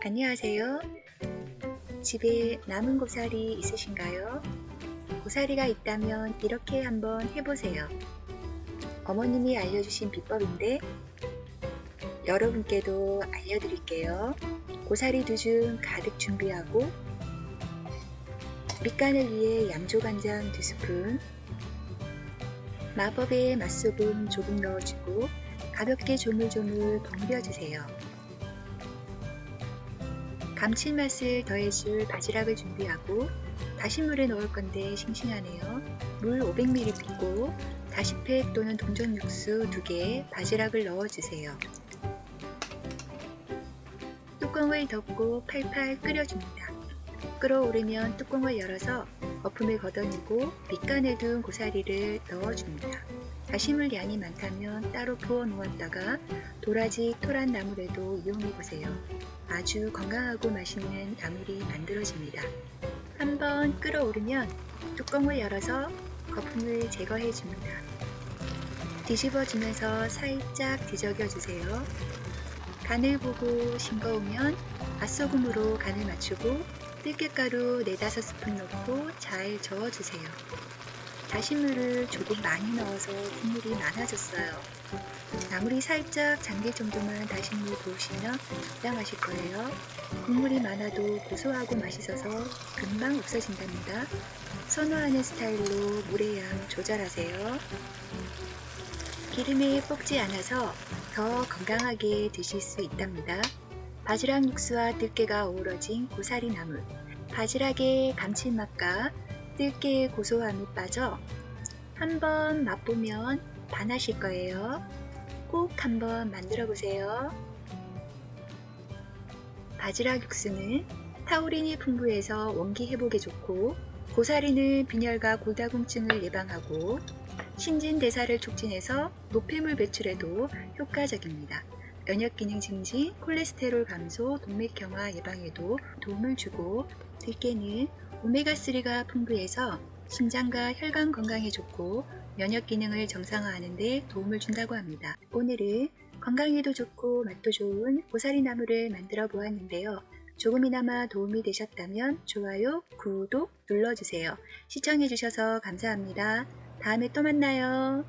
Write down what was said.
안녕하세요. 집에 남은 고사리 있으신가요? 고사리가 있다면 이렇게 한번 해보세요. 어머님이 알려주신 비법인데 여러분께도 알려드릴게요. 고사리 2줌 가득 준비하고 밑간을 위해 양조간장 2스푼, 마법의 맛소금 조금 넣어주고 가볍게 조물조물 버무려주세요. 감칠맛을 더해줄 바지락을 준비하고 다시물에 넣을 건데 싱싱하네요. 물 500ml 붓고 다시팩 또는 동전 육수 2개, 바지락을 넣어주세요. 뚜껑을 덮고 팔팔 끓여줍니다. 끓어오르면 뚜껑을 열어서 거품을 걷어내고 밑간에 둔 고사리를 넣어줍니다. 다시물 양이 많다면 따로 부어 놓았다가 도라지, 토란 나물에도 이용해보세요. 아주 건강하고 맛있는 나물이 만들어집니다. 한번 끓어오르면 뚜껑을 열어서 거품을 제거해줍니다. 뒤집어주면서 살짝 뒤적여주세요. 간을 보고 싱거우면 맛소금으로 간을 맞추고 들깨가루 4-5스푼 넣고 잘 저어주세요. 다시물을 조금 많이 넣어서 국물이 많아졌어요. 나물이 살짝 잠길 정도만 다시물 부으시면 적당하실 거예요. 국물이 많아도 고소하고 맛있어서 금방 없어진답니다. 선호하는 스타일로 물의 양 조절하세요. 기름이 볶지 않아서 더 건강하게 드실 수 있답니다. 바지락 육수와 들깨가 어우러진 고사리 나물, 바지락의 감칠맛과 들깨의 고소함이 빠져 한번 맛보면 반하실 거예요. 꼭 한번 만들어 보세요. 바지락 육수는 타우린이 풍부해서 원기 회복에 좋고, 고사리는 빈혈과 골다공증을 예방하고 신진대사를 촉진해서 노폐물 배출에도 효과적입니다. 면역기능 증진, 콜레스테롤 감소, 동맥경화 예방에도 도움을 주고, 들깨는 오메가3가 풍부해서 심장과 혈관 건강에 좋고 면역기능을 정상화하는 데 도움을 준다고 합니다. 오늘은 건강에도 좋고 맛도 좋은 고사리 나물을 만들어 보았는데요. 조금이나마 도움이 되셨다면 좋아요, 구독 눌러주세요. 시청해주셔서 감사합니다. 다음에 또 만나요.